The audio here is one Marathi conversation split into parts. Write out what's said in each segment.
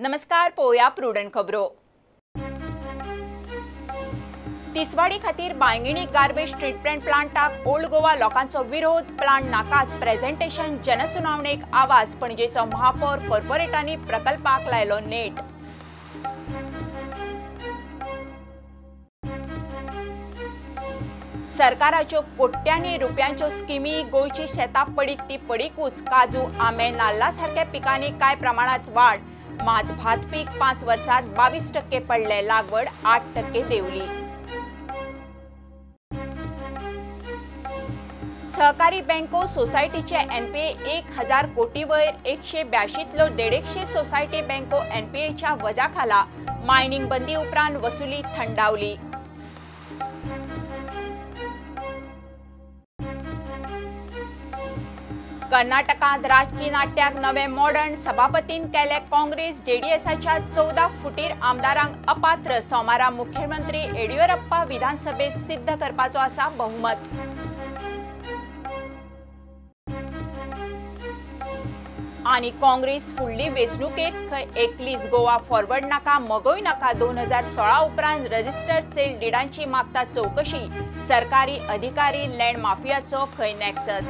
नमस्कार, पोया प्रुडंट खबरो। तिसवाडी खातीर Bainguinim garbage treatment प्लांटाक old Goa लोकांचो विरोध। प्लांट नाकाच प्रेझेंटेशन जनसुनावणेक आवाज। पणजेचो महापौर कॉर्पोरेटांनी प्रकल्पाक लायलो नेट। सरकाराच्यो कोट्यांनी रुपयांच्यो स्किमी गोंयची शेतां पडीत ती पडीकूच। काजू आंबे नाल्ला सारख्या पिकांनी कांय प्रमाणात वाड। मात भात पीक 5 वर्सांत 22% पडले, लागवड 8% देंवली। सहकारी बँको सोसायटीचे एनपीए 1000 कोटी वयर। 182तलो 150 सोसायटी बँको एनपीएच्या वजा खाला। मायनिंग बंदी उपरांत वसुली थंडावली। कर्नाटकांत राजकीय नाट्याक नवे मोडण। सभापतीन केले काँग्रेस जेडीएसच्या 14 फुटीर आमदारांक अपात्र। सोमारा मुख्यमंत्री येडियुरप्पा विधानसभेत सिद्ध करपाचो आसा बहुमत। आनी काँग्रेस फुडली वेंचणुकेक एकलीच गोवा फॉरवर्ड नाका मोगोय नाका। 2016 उपरांत रजिस्टर्ड सेल डिडांची मागता चौकशी। सरकारी अधिकारी लँड माफियाचो खंय नॅक्सस।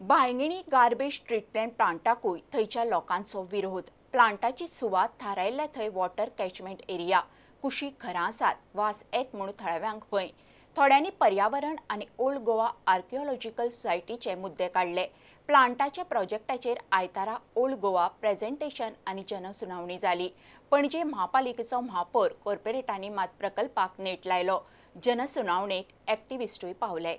बांयगिणी गार्बेज ट्रीटमेंट प्लांटाकूय थंयच्या लोकांचो विरोध। प्लांटाची सुवात थारायल्ल्या थंय वॉटर कॅचमेंट एरिया। कुशीक घरां आसात, वास येत म्हूण थळाव्यांक भंय। थोड्यांनी पर्यावरण आनी ओल्ड गोवा आर्किओलॉजिकल सोसायटीचे मुद्दे काडले। प्लांटाच्या प्रोजेक्टाचेर आयतारा ओल्ड गोवा प्रेझेंटेशन आनी जनसुनावणी जाली। पणजे महापालिकेचो महापौर कॉर्पोरेटांनी मात प्रकल्पाक नेट लायलो। जनसुनावणेक एक्टिव्हिस्टूय पावले।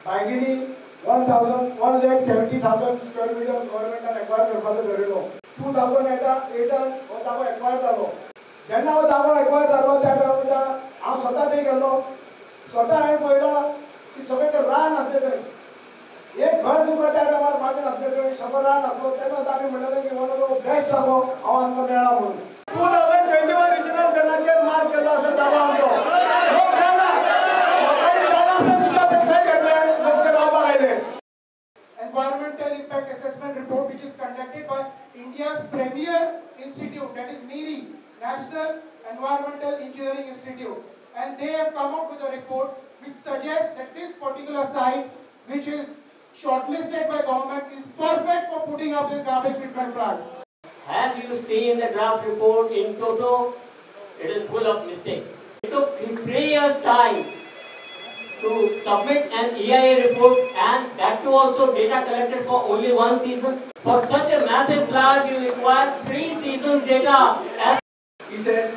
बांयगिणी 1,70,000 स्क्वेअर मीटर गव्हर्नमेंटान एक्वायर करपाचो ठरयलो। 2008 हो जागो एक्वायर जालो। जेन्ना हो जागो एक्वायर जालो त्या टायमार हांव स्वता थंय गेलो। स्वता हांवें पळयलो की सगळें तें रान आसलें थंय। एक घर तुका त्या टायमार मागीर आसलें थंय, सगळो रान आसलो। तेन्नाच आमी म्हणटाले की वन ऑफ द बेस्ट जागो हांव आमकां मेळ्ळा म्हणून। 2021 रिजनल प्लॅनाचेर मार्क केल्लो आसा जागो आमचो। Environmental impact assessment report, which is conducted by India's premier institute, that is NEERI, National Environmental Engineering Institute, and they have come up with a report which suggests that this particular site, which is shortlisted by government, is perfect for putting up this garbage treatment plant. Have you seen the draft report in toto? It is full of mistakes. It took 3 years' time to submit an EIA report, and that too also data collected for only 1 season. For such a massive plant, you require 3 seasons data. He said,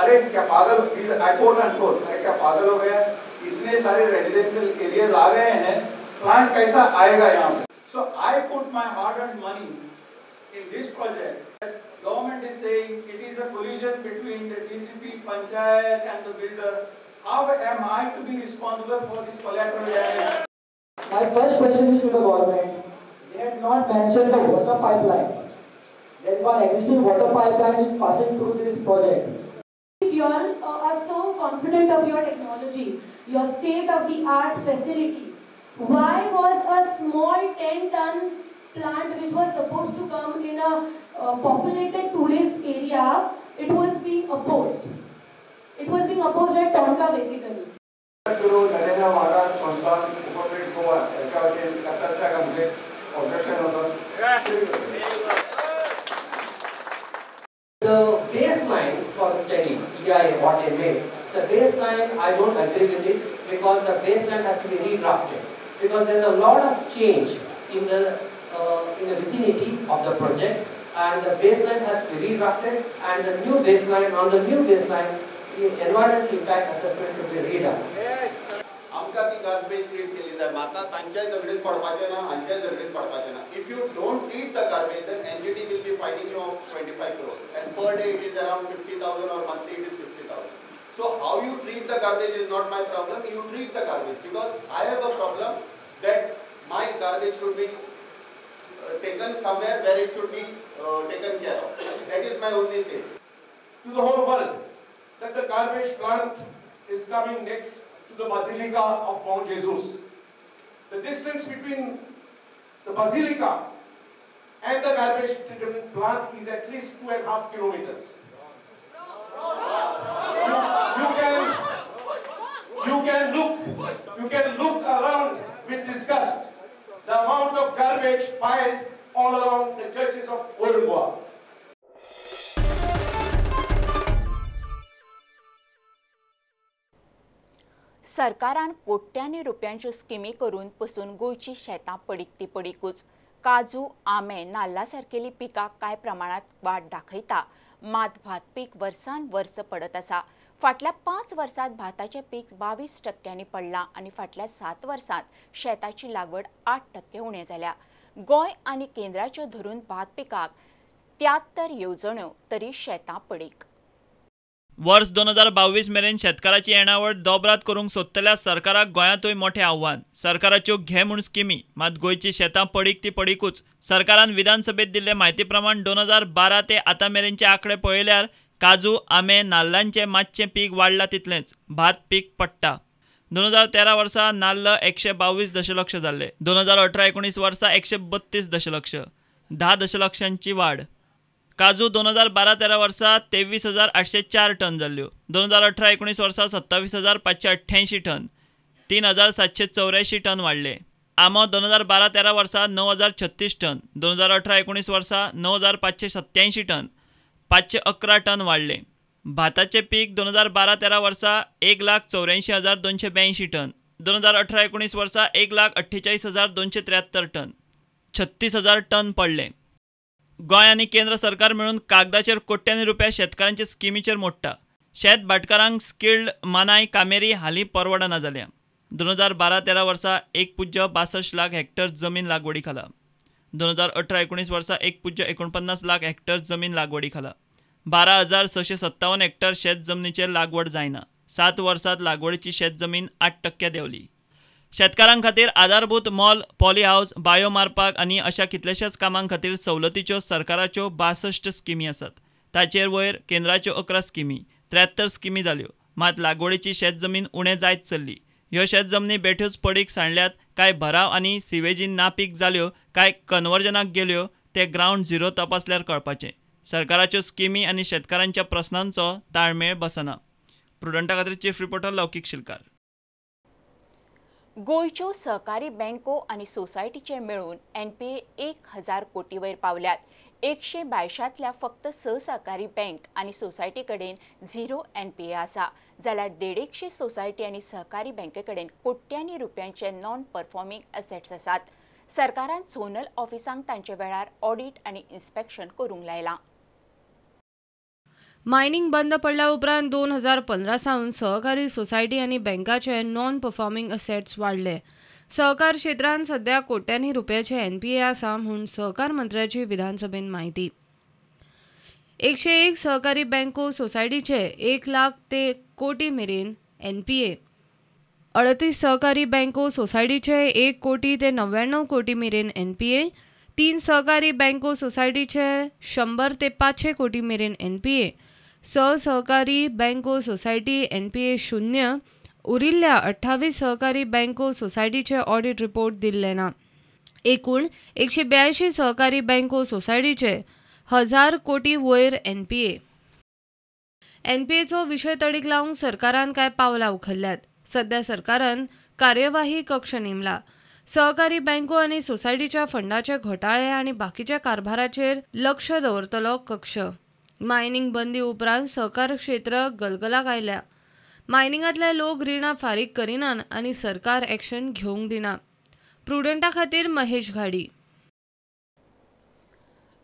"अरे क्या पागल?" I quote unquote, "अरे क्या पागल हो गया? इतने सारे रेजिडेंशियल एरियाज आ गए हैं, प्लांट कैसा आएगा यहाँ पे?" So I put my hard-earned money in this project. Government is saying it is a collision between the DCP, Panchayat, and the builder. How am I to be responsible for this collateral damage? My first question is to the government. They have not mentioned the water pipeline. There is one existing water pipeline is passing through this project. If you all are so confident of your technology, your state-of-the-art facility, why was a small 10-ton plant which was supposed to come in a populated tourist area, it was being opposed? It was being opposed at Tonka basically. गुरु नरेंद्र महाराज संस्थान उपग्रेड गोवा याच्या वतीन कथाच्या म्हणजे ऑब्जेक्शन होतं। The baseline for the study, EIA, what they made, the baseline, I don't agree with it because the baseline has to be redrafted. because there is a lot of change in the vicinity of the project, and the baseline has to be redrafted, and the new baseline, on the new baseline, the environmental impact assessment should be redone. आमकां ती गार्बेज ट्रीट केली जाय. म्हाका तांच्याय झगडीत पडपाचें ना, हांच्याय झगडीत पडपाचें ना. If you don't treat the garbage, then NGT will be fining you of 25 crores, and per day it is around 50,000 or monthly it is 50,000. So how you treat the garbage is not my problem. You treat the garbage, because I have a problem that my garbage should be taken somewhere where it should be taken care of. That is my only say. To the whole world that the garbage plant is coming next to the Basilica of Mount Jesus. The distance between the Basilica and the garbage treatment plant is at least 2.5 kilometers. You can look around with disgust the amount of garbage piled all around the churches of Old Goa. सरकारान कोट्यांनी रुपयांच्यो स्किमी करून पसून गोंयची शेतां पडीक ती पडीकूच. काजू, आंबे, नाल्ला सारकेली पिकां कांय प्रमाणात वाट दाखयता, मात भात पीक वर्सान वर्स पडत आसा. फाटल्या 5 वर्सांत भाताचें पीक 22% पडलां आनी फाटल्या 7 वर्सांत शेताची लागवड 8% उणें जाल्या. गोंय आनी केंद्राच्यो धरून भात पिकाक 73 येवजण्यो, तरी शेतां पडीक. वर्स 2022 मेरेन शेतकाराची येणावळ दोबरात करूंक सोदतल्या सरकाराक गोंयांतूय मोठें आव्हान. सरकाराच्यो घे म्हूण स्किमी, मात गोंयची शेतां पडीक ती पडीकूच. सरकारान विधानसभेत दिल्ले म्हायती प्रमाण 2012 ते आतां मेरेनचे आंकडे पळयल्यार काजू, आंबे, नाल्लांचें मातशें पीक वाडलां तितलेंच, भात पीक पडटा. 2013 वर्सा नाल्ल 122 दशलक्ष जाल्ले, 2018-19 वर्सा 132 दशलक्ष, 10 दशलक्षांची वाड. काजू 2012-13 वर्सा 23,804 टन जाल्ल्यो, 2018-19 वर्सा 27,588 टन, 3,784 टन वाडले. आंबो 2012-13 वर्सा 9,036 टन, 2018-19 वर्सा 9,587 टन, 511 टन वाडले. भाताचे पीक 2012-13 वर्सा 1,84,282 टन, 2018-19 वर्सा 1,48,273 टन, 36,000 टन पडले. गोंय आनी केंद्र सरकार मेळून कागदाचेर कोट्यांनी रुपया शेतकारांच्या स्किमीचेर मोडटा. शेत भाटकारांक स्किल्ड मानाय कामेरी हालीं परवडना जाल्या. 2012-13 वर्सा 1.62 लाख हेक्टर जमीन लागवडी खाला, 2018-19 वर्सा 1.49 लाख हेक्टर जमीन लागवडी खाला. 12,657 हेक्टर शेत जमनीचेर लागवड जायना. 7 वर्सांत लागवडीची शेत जमीन 8% देंवली. शेतकारां खातीर आधारभूत मॉल, पॉली हावस, बायो मारपाक आनी अशा कितल्याशाच कामां खातीर सवलतीच्यो सरकाराच्यो 62 स्किमी आसात. ताचेर वयर केंद्राच्यो 11 स्किमी, 73 स्किमी जाल्यो, मात लागवडीची शेत जमीन उणें जायत चल्ली. ह्यो शेत जमनी बेठ्योच पडीक सांडल्यात, काय भराव आनी सिवेजीन नापीक जाल्यो, काय कन्वर्जनाक गेल्यो, ते ग्रावंड झिरो तपासल्यार कळपाचें. सरकाराच्यो स्किमी आनी शेतकारांच्या प्रस्नांचो ताळमेळ बसना. प्रुडंटा खातीर चीफ रिपोर्टर लौकीक शिलकार. गोंयच्यो सहकारी बँको आनी सोसायटीचे मेळून NPA 1,000 कोटी वयर पावल्यात. 182तल्या फक्त 6 सहकारी बँक आनी सोसायटी कडेन 0 NPA आसा, जाल्यार 150 सोसायटी आनी सहकारी बँके कडेन कोट्यांनी रुपयांचे नॉन परफॉर्मिंग एसेट्स आसात. सरकारान झोनल ऑफिसांक तांचे वेळार ऑडिट आनी इन्स्पेक्शन करूंक लायलां. मायनिंग बंद पडल्या उपरांत 2015 सावन सहकारी सोसायटी आनी बँकाचे नॉन परफॉर्मिंग असेट्स वाडले. सहकार क्षेत्रांत सध्या कोट्यांनी रुपयाचे NPA आसा म्हूण सहकार मंत्र्याची विधानसभेत म्हायती. 101 सहकारी बँको सोसायटीचे 1 लाख ते कोटी मेरेन NPA, 38 सहकारी बँको सोसायटीचे 1 कोटी ते 99 कोटी मेरेन NPA, 3 सहकारी बँको सोसायटीचे 100 ते 500 कोटी मेरेन NPA, 6 सहकारी बँको सोसायटी NPA 0, उरिल्ल्या 28 सहकारी बँको सोसायटीचे ऑडिट रिपोर्ट दिल्ले ना. एकूण 182 सहकारी बँको सोसायटीचे 1000 कोटी वयर NPA. NPAचो विशय तडीक लावंक सरकारान कांय पावलां उखल्ल्यात. सध्या सरकारान कार्यवाही कक्ष नेमला. सहकारी बँको आनी सोसायटीच्या फंडाचे घोटाळे आनी बाकीच्या कारभाराचेर लक्ष दवरतलो कक्ष. मायनिंग बंदी उपरांत सहकार क्षेत्र गलगलाक आयल्या. मायनिंगांतले लोक रिणां फारीक करिनात आनी सरकार एक्शन घेवंक दिना. प्रुडंटा खातीर महेश घाडी.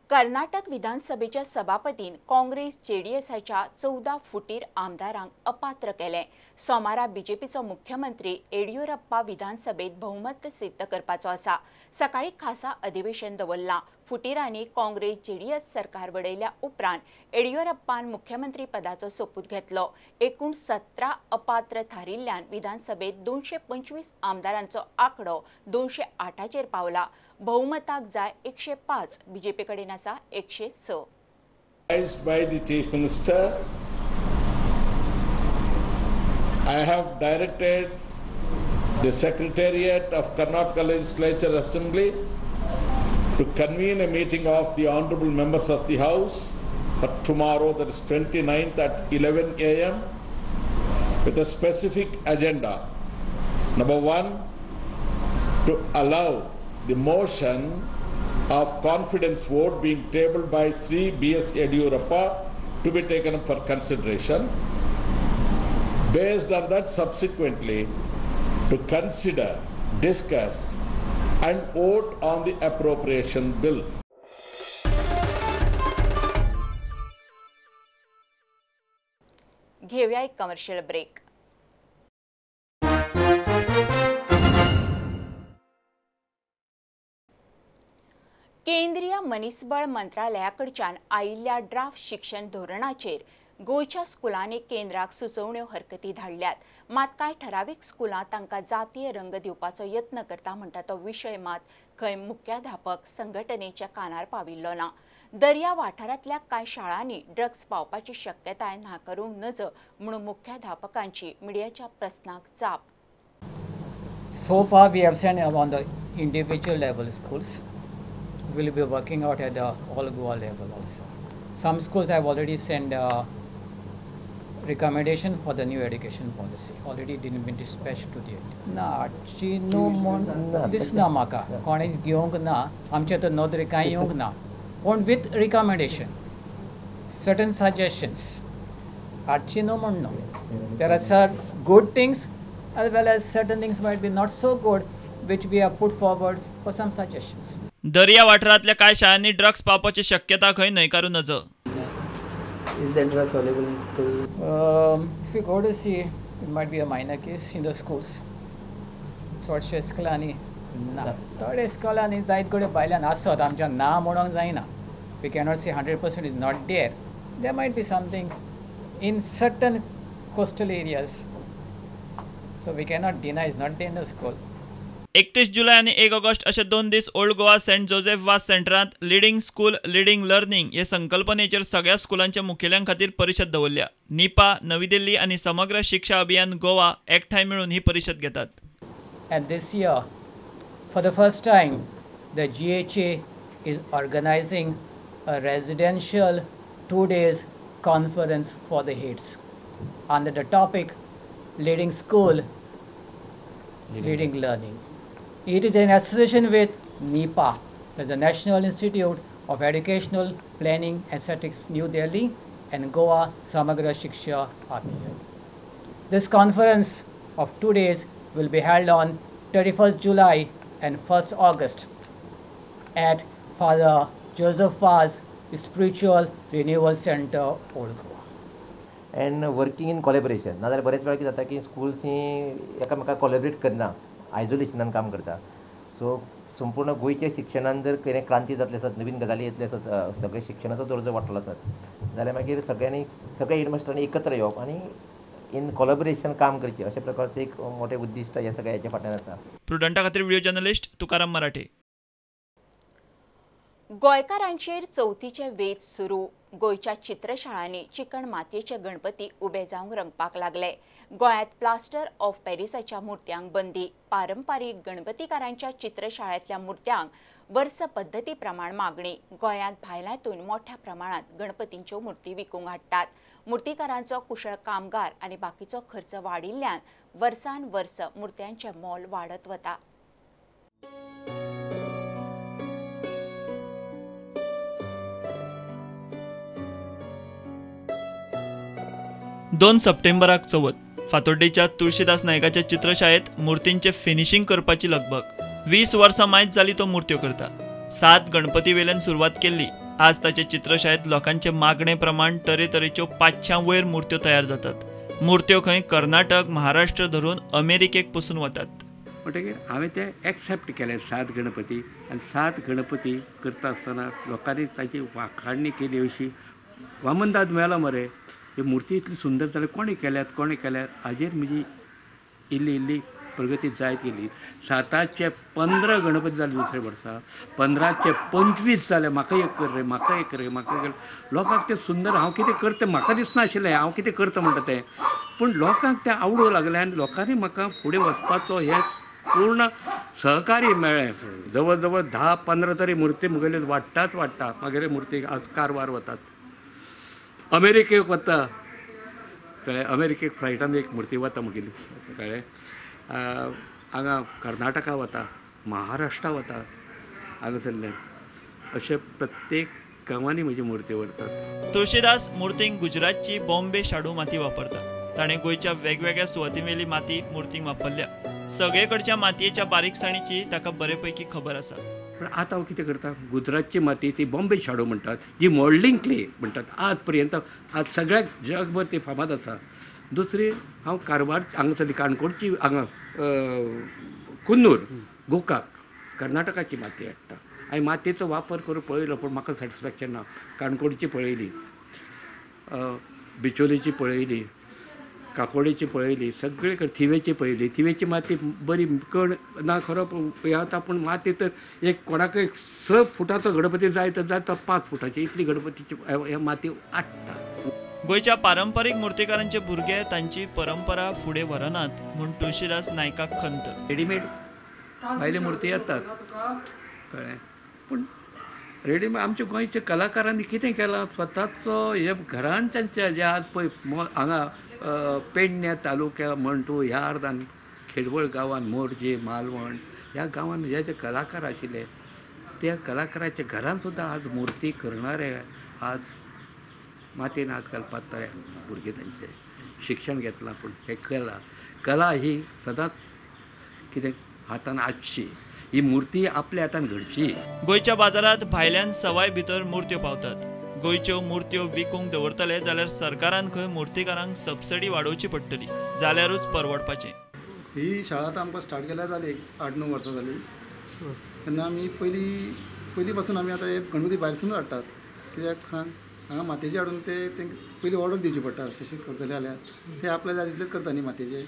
कर्नाटक विधानसभेच्या सभापतीन काँग्रेस जेडीएसच्या 14 फुटीर आमदारांक अपात्र केले. सोमारा बीजेपीचो मुख्यमंत्री येडियुरप्पा विधानसभेत बहुमत सिद्ध करपाचो आसा. सकाळी खासा अधिवेशन दवरला. फुटीरांनी काँग्रेस जेडीएस सरकार बडयल्या उपरांत येडियुरप्पान मुख्यमंत्री पदाचो सोपूत घेतलो. एकूण 17 अपात्र थारिल्ल्यान विधानसभेत 225 आमदारांचो आंकडो 208चेर पावला. बहुमताक जाय 105, बीजेपी कडेन आसा 106. By the Chief Minister, I have directed the Secretariat of Karnataka Legislature Assembly to convene a meeting of the honorable members of the House for tomorrow, that is 29th at 11 a.m. with a specific agenda. Number one, to allow the motion of confidence vote being tabled by Sri B.S. Yediyurappa to be taken up for consideration. Based on that, subsequently, to consider, discuss and vote on the appropriation bill. घेऊया एक कमर्शियल ब्रेक. केंद्रीय मनीसबळ मंत्रालयाकडच्यान आयिल्ल्या ड्राफ्ट शिक्षण धोरणाचेर गोंयच्या स्कुलांनी केंद्राक सुचोवण्यो हरकती धाडल्यात. मात कांय ठरावीक स्कुलां तांकां जातीय रंग दिवपाचो यत्न करता म्हणटा तो विशय मात खंय मुख्याध्यापक संघटनेच्या कानार पाविल्लो ना. दर्या वाठारांतल्या कांय शाळांनी ड्रग्स पावपाची शक्यताय नाकारूंक नज म्हणून मुख्याध्यापकांची मिडियाच्या प्रस्नाक जाप. So far we have sent on the individual level schools. We'll be working out at the all Goa level also. Some schools have already sent recommendation for the new education policy. Already didn't been dispatched to the ना चीनो मोन दिसना म्हाका कोणी घेवंक ना. आमचे तर नदरे कांय येवंक ना. पण with recommendation, certain suggestions. Chino मोन no. There are certain good things as well as certain things might be not so good, which we have put forward for some suggestions. दर्या वाठारांतल्या कांय शाळांनी ड्रग्स पावपाची शक्यता खंय न्हयकारूं नज. Is there drugs available in school? If you go to see, it might be a minor case in the schools. चडशे स्कुलांनी ना. थोडे स्कुलांनी जायत कडेन भायल्यान आसत आमच्या ना म्हणूंक जायना. We cannot say 100% is not there. There might be something in certain coastal areas. So we cannot deny it's not there in the school. 31 July आणि 1 ऑगस्ट अशे 2 दीस ओल्ड गोवा सेंट जोसेफ वास सेंटरांत लिडिंग स्कूल लिडिंग लर्निंग हे संकल्पनेचेर सगळ्या स्कुलांच्या मुखेल्यांक खातीर परिशद दवरल्या. निपा, नवी दिल्ली आणि समग्र शिक्षा अभियान गोवा एकठांय मेळून ही परिशद घेतात. And this year, for the first time, the GHA is organizing a residential 2 days conference for the heads under the topic leading school, leading learning. It is in association with NIPA, the National Institute of Educational Planning and Statistics, New Delhi, and Goa Samagra Shiksha Abhiyan. This conference of 2 days will be held on 31st July and 1st August at Father Joseph Vaz Spiritual Renewal Center, Old Goa. And working in collaboration. नाजाल्यार बरेच वेळा कितें जाता की स्कूल्स ही एकामेकाक कोलॅबरेट करना, आयसोलेशनान काम करता. सो संपूर्ण गोंयच्या शिक्षणान जर कितें क्रांती जातली आसत, नवीन गजाली येतले आसत, सगळे शिक्षणाचो दर्जो वाडटलो आसत जाल्यार मागीर सगळ्यांनी सगळ्या हेडमास्टरांनी एकत्र येवप आनी इन कोलॅबोरेशन काम करचें अशा प्रकारचें एक मोठें उद्दिश्ट ह्या सगळ्या हेच्या फाटल्यान आसा. प्रुडंटा खातीर व्हिडिओ जर्नलिस्ट तुकाराम मराठे. गोंयकारांचेर चवथीचे वेध सुरू. गोंयच्या चित्रशाळांनी चिकण मातयेचे गणपती उबे जावंक रंगपाक लागले. गोंयांत प्लास्टर ऑफ पॅरिसाच्या मुर्त्यांक बंदी. पारंपारीक गणपतीकारांच्या चित्रशाळेंतल्या मुर्त्यांक वर्स पद्दती प्रमाण मागणी. गोंयांत भायल्यांतून मोठ्या प्रमाणात गणपतींच्यो मुर्ती विकूंक हाडटात. मुर्तीकारांचो कुशळ कामगार आनी बाकीचो खर्च वाडिल्ल्यान वर्सान वर्स मुर्त्यांचें मोल वाडत वता. 2 सप्टेंबराक चवथ. फातोड्डेच्या तुळशीदास नायकाच्या चित्रशाळेत मुर्तींचे फिनिशिंग करपाची लगबग. 20 वर्सां मायज जाली तो मुर्त्यो करता. 7 गणपती वेल्यान सुरवात केल्ली. आज ताचे चित्रशाळेत लोकांचे मागणे प्रमाण तरेतरेच्यो 500 वयर मुर्त्यो तयार जातात. मुर्त्यो खंय कर्नाटक, महाराष्ट्र धरून अमेरिकेक पसून वतात. म्हणटकीर हांवें ते एक्सेप्ट केले 7 गणपती आनी 7 गणपती करता आसतना लोकांनी ताची वाखाणणी केली अशी वामनदाद मेळ्ळो मरे ही मुर्ती इतली सुंदर जाली कोणी केल्यात हाजेर म्हजी इल्ली प्रगती जायत गेली. 7चे 15 गणपती जाले दुसऱ्या वर्सा, 15चे 25 जाले. म्हाका एक कर रे, म्हाका एक कर, म्हाका कर. लोकांक ते सुंदर हांव कितें करता म्हाका दिसनाशिल्लें हांव कितें करता म्हणटा तें, पूण लोकांक तें आवडूंक लागलें आनी लोकांनी म्हाका फुडें वचपाचो हे पूर्ण सहकार्य मेळ्ळें. जवळ जवळ 10-15 तरी मुर्ती मुगेल्यो वाडटाच मागीर मुर्ती आज कारवार वतात, अमेरिकेक वता कळ्ळें, अमेरिकेक फ्लायटान एक मुर्ती वता मुगेली कळ्ळें, हांगा कर्नाटका वता, महाराष्ट्रा वता, हांगासरल्यान अशे प्रत्येक गांवांनी म्हजी मुर्ती व्हरतात. तुळशीदास मुर्तींक गुजरातची बॉम्बे शाडू माती वापरता. ताणें गोंयच्या वेगवेगळ्या सुवातींवेली माती मुर्तींक वापरल्या. सगळेकडच्या मातयेच्या बारीकसाणीची ताका बरेपैकी खबर आसा. पण आतां हांव कितें करता, गुजरातची माती ती बॉम्बे शाडू म्हणटात, जी मॉल्डिंग क्ले म्हणटात, आज पर्यंत आज सगळ्याक जगभर ती फामाद आसा. दुसरी हांव कारवार हांगासरली काणकोणची हांगा कुन्नूर गोकाक कर्नाटकाची माती हाडटा. हांवें मातयेचो वापर करून पळयलो पूण म्हाका सॅटिस्फॅक्शन ना. काणकोणची पळयली, बिचोलेची पळयली, काकोडेची पळयली, सगळे थिवेची पळयली. थिवेची माती बरी कण ना खरो हे आता पूण माती तर एक कोणाक 6 फुटाचो गणपती जाय तर 5 फुटाची इतली गणपतीची हे माती हाडटा. गोंयच्या पारंपारीक मुर्तीकारांचे भुरगे तांची परंपरा फुडें व्हरनात म्हूण तुळशीदास नायकाक खंत. रेडीमेड भायले मुर्ती येतात कळ्ळें, पूण रेडीमेड आमच्या गोंयच्या कलाकारांनी कितें केलां स्वताचो हे घरान तांच्या जे आज पळय हांगा पेडण्या तालुक्या म्हण तूं ह्या अर्दान खेडवळ गांवांत मोरजे मालवण ह्या गांवांत जे कलाकार आशिल्ले त्या कलाकाराच्या घरान सुद्दां आज मुर्ती करणारे आज मातयेन हात घालपाक तयार भुरगे तांचे शिक्षण घेतलां. पूण हे कला ही सदांच कितें हातान आसची, ही मुर्ती आपल्या हातान घडची. गोंयच्या बाजारात भायल्यान सवाय भितर मुर्त्यो पावतात. गोंयच्यो मुर्त्यो विकूंक दवरतले जाल्यार सरकारान खंय मुर्तीकारांक सबसिडी वाडोवची पडटली, जाल्यारूच परवडपाचें. ही शाळा आतां आमकां स्टार्ट केल्या जाली 8-9 वर्सां जाली. तेन्ना आमी पयलीं पासून आमी आतां हे गणपती भायरसून हाडटात. कित्याक सांग, हांगा मातयेचे हाडून ते पयलीं ऑर्डर दिवची पडटा. तशें करतले जाल्यार ते आपल्या जाय तितलेच करता न्ही मातयेचे,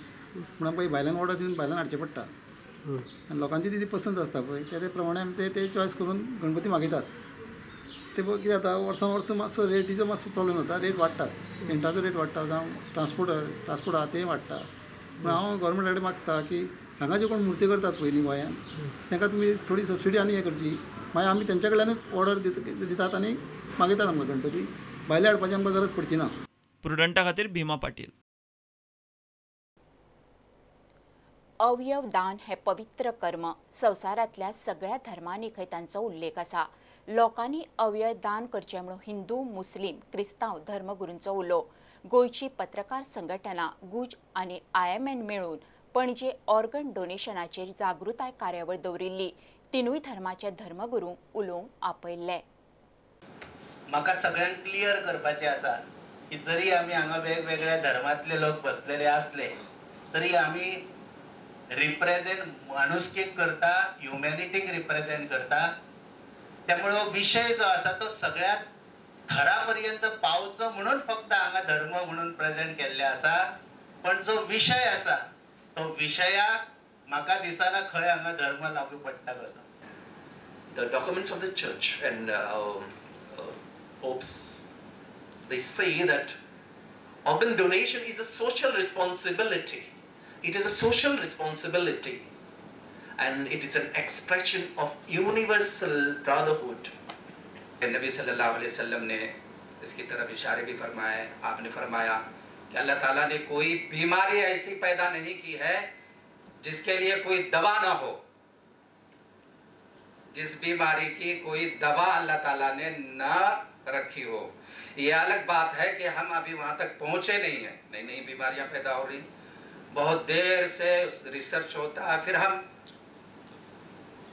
पूण आमकां भायल्यान ऑर्डर दिवन भायल्यान हाडचें पडटा. आनी लोकांची ती पसंत आसता पळय ते प्रमाणे आमी ते चॉयस करून गणपती मागयतात. ते कितें जाता वर्सान वर्स मातसो रेटीचो मातसो प्रॉब्लेम जाता, रेट वाडटात, पेंटाचो रेट वाडटा जावं ट्रान्सपोर्ट आहा तेंय वाडटा. पूण हांव गव्हर्मेंटा कडेन मागता की हांगा जे कोण मुर्ती करतात पळय न्ही गोंयांत तांकां तुमी थोडी सबसिडी आनी हें करची, मागीर आमी तेंच्या कडल्यानूच ऑर्डर दितात आनी मागयतात आमकां गणपती. भायले हाडपाची आमकां गरज पडची ना. प्रुडंटा खातीर भीमा पाटील. अवयव दान हे पवित्र कर्म संवसारांतल्या सगळ्या धर्मांनी खंय तांचो उल्लेख आसा. लोकांनी अवयव दान करचें म्हणून हिंदू, मुस्लीम, क्रिस्तांव धर्मगुरूंचो उलो. गोंयची पत्रकार संघटना गुज आनी IMN मेळून पणजे ऑर्गन डोनेशनाचेर जागृताय कार्यावळ दवरिल्ली. तिनूय धर्माचे धर्मगुरूंक उलोवंक आपयल्ले. म्हाका सगळ्यांक क्लियर करपाचें आसा की जरी आमी हांगा वेगवेगळ्या धर्मांतले लोक बसलेले आसले तरी आमी रिप्रेझेंट माणुसकीक करता, ह्युमॅनिटीक रिप्रेझेंट करता. त्यामुळे विषय जो आसा तो सगळ्यात थरापर्यंत पावचो म्हणून फक्त हांगा धर्म म्हणून प्रेझेंट केल्ले आसा. पण जो विषय आसा तो विशयाक म्हाका दिसना खंय हांगा धर्म लागू पडटा कसो. The documents of the church and popes, they say that organ donation is a social responsibility. It is a social responsibility and it is an expression of universal brotherhood. Nabi सल्लल्लाहु अलैहि वसल्लम ने इसकी तरफ इशारे भी फरमाए. आपने फरमाया कि अल्लाह ताला ने कोई बीमारी ऐसी पैदा नहीं की है जिसके लिए कोई दवा ना हो. जिस बीमारी की कोई दवा अल्लाह ताला ने न रखी हो. ये अलग बात है कि हम अभी वहाँ तक पहुँचे नहीं हैं. नई नई बीमारियाँ पैदा हो रही, बहुत देर से रिसर्च होता है, फिर हम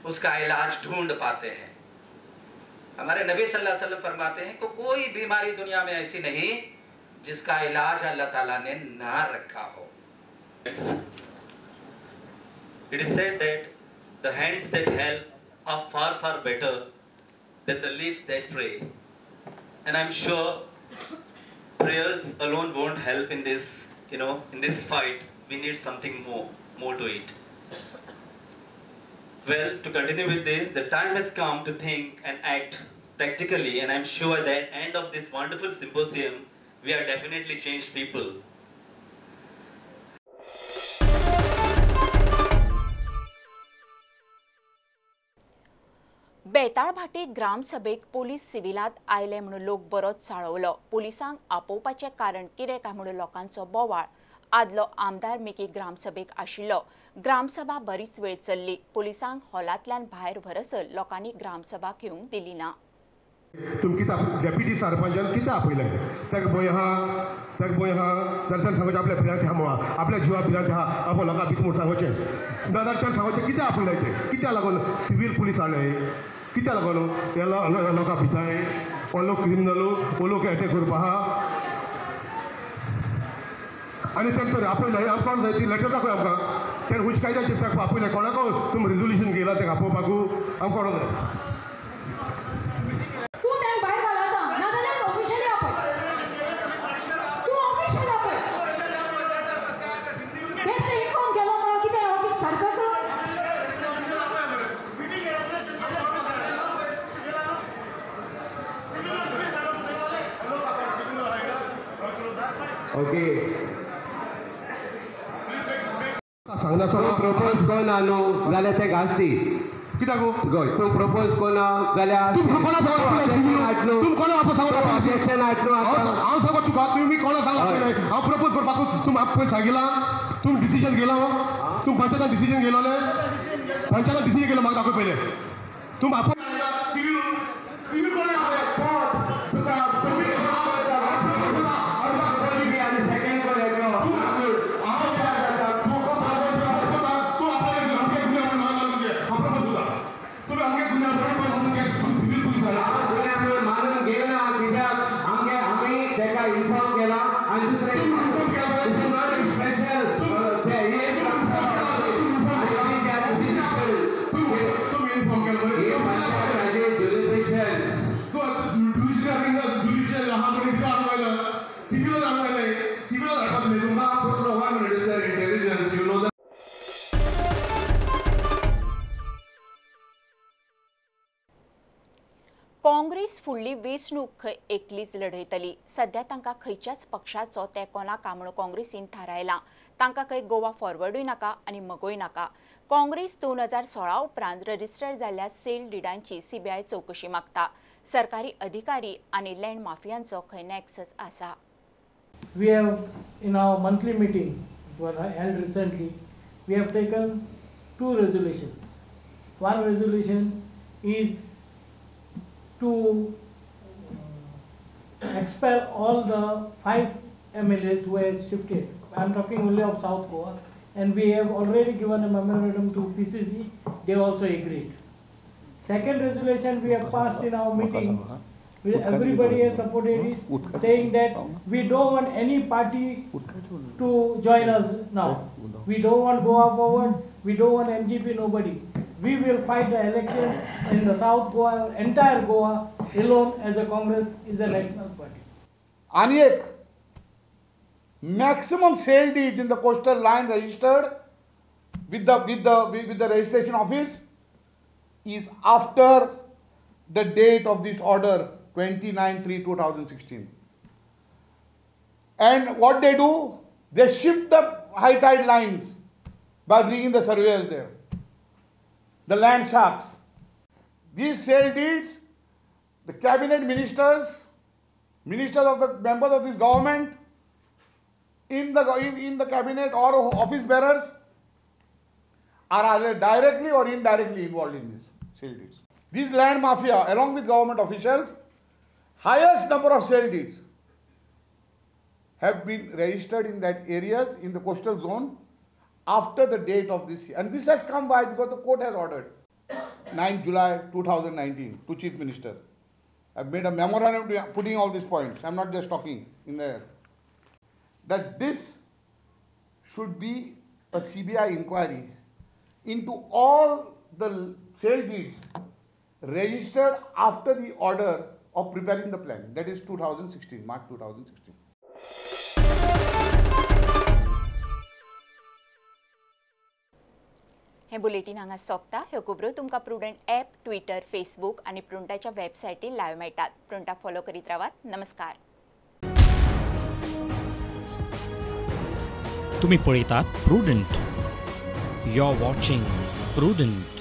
उसका इलाज ढूंढ पाते हैं। हमारे नबी सल्लल्लाहु अलैहि वसल्लम फरमाते हैं कि कोई बीमारी दुनिया में ऐसी नहीं जिसका इलाज अल्लाह ताला ने ना रखा हो। It is said that the hands that help are far, far better than the lips that pray. And I'm sure prayers alone won't help in this, in this fight. We need something more to it. Well, to continue with this, the time has come to think and act practically, and I'm sure that at the end of this wonderful symposium, we are definitely changed people. Betal baati ग्रामसभेक police सिव्हिलात आयले म्हणून लोक बरोच चाळवलो। पोलिसांक आपोवपाचे कारण कितें काय म्हणून लोकांचो बोवाळ। आदलो आमदार मिकी ग्रामसभेक आशिल्लो। ग्रामसभा बरीच वेळ चल्ली। पोलिसांक हॉलांतल्यान भायर व्हरसर लोकांनी ग्रामसभा घेवंक दिली ना। तुमकी डेप्युटी सरपंचान कितें आपयलें ताका भंय आहा जाल्यार सांगचें आपल्या भिरांत आहा आपल्या जिवा भिरांत आहा आपण लोकांक भितर म्हणून सांगचें नाजाल्यार तें सांगचें कितें आपयलें तें कित्या लागून सिव्हील पुलीस हाडले कित्या लागून ह्या लोकां भिताय हो लोक क्रिमिनल हो लोक अटॅक करपा आहा आनी तेंका आपयलें आमकां जाय ती लेटर दाखय आमकां तें हुंच कायद्याचेर ताका आपयलें कोणाक तुमी रिजोल्युशन घेयला तेका आपोवपाकू आमकां कोणाक जाय ओके सांगना तो प्रपोज कोना न्हू जाल्यार ते घासती कित्याक गोय तूं प्रपोज कोना जाल्यार ऑब्जेक्शन हाडलो हांव सांगो तुका तुमी कोणा सांगला हांव प्रपोज करपाक तूं म्हाका पयलीं सांगिला तूं डिसिजन घेला तूं पंचायतान डिसिजन घेयलोले पंचायतान डिसिजन घेयलो म्हाका दाखय पयलें तूं म्हाका इन्फॉर्म केला आणि दुसरे स्पेशल काँग्रेस फुडली वेंचणूक खंय एकलीच लढयतली। सध्या तांकां खंयच्याच पक्षाचो तेंको नाका म्हणून काँग्रेसीन थारायलां। तांकां खंय गोवा फॉरवर्डूय नाका आनी मगोय नाका। काँग्रेस 2016 उपरांत रजिस्टर जाल्ल्या सेल डिडांची सीबीआय चवकशी मागता। सरकारी अधिकारी आनी लँड माफियांचो खंय नॅक्सस आसा। We have in our monthly meeting, it was held recently, we have taken 2 resolutions. One resolution is to expel all the 5 MLAs who have shifted. I am talking only of South Goa, and we have already given a memorandum to PCC. They also agreed. Second resolution we have passed in our meeting, everybody has supported it, saying that we don't want any party to join us now. We don't want Goa forward, we don't want MGP, nobody. We will fight the election in the South Goa, entire Goa alone as a Congress is a national party. आणि एक maximum sale deeds in the coastal line registered with the registration office is after the date of this order 29/3/2016. And what they do, they shift the high tide lines by bringing the surveyors there. The land sharks. These sale deeds, the cabinet ministers of the members of this government, in the cabinet or office bearers are either directly or indirectly involved in these sale deeds. These land mafia, along with government officials, highest number of sale deeds have been registered in that areas in the coastal zone after the date of this year. And this has come by because the court has ordered. 9 July 2019 to Chief Minister. I've made a memorandum putting all these points. I'm not just talking in the air. That this should be a CBI inquiry into all the sale deeds registered after the order of preparing the plan. That is 2016, March 2016. हे बुलेटिन हांगा सोंपता. ह्यो खबरो तुमकां प्रुडंट ॲप, ट्विटर, फेसबूक आनी प्रुडंटाच्या वेबसायटीर लायव्ह मेळटात. प्रुडंटाक फॉलो करीत रावात. नमस्कार. तुम्ही पळयतात Prudent. You are watching prudent.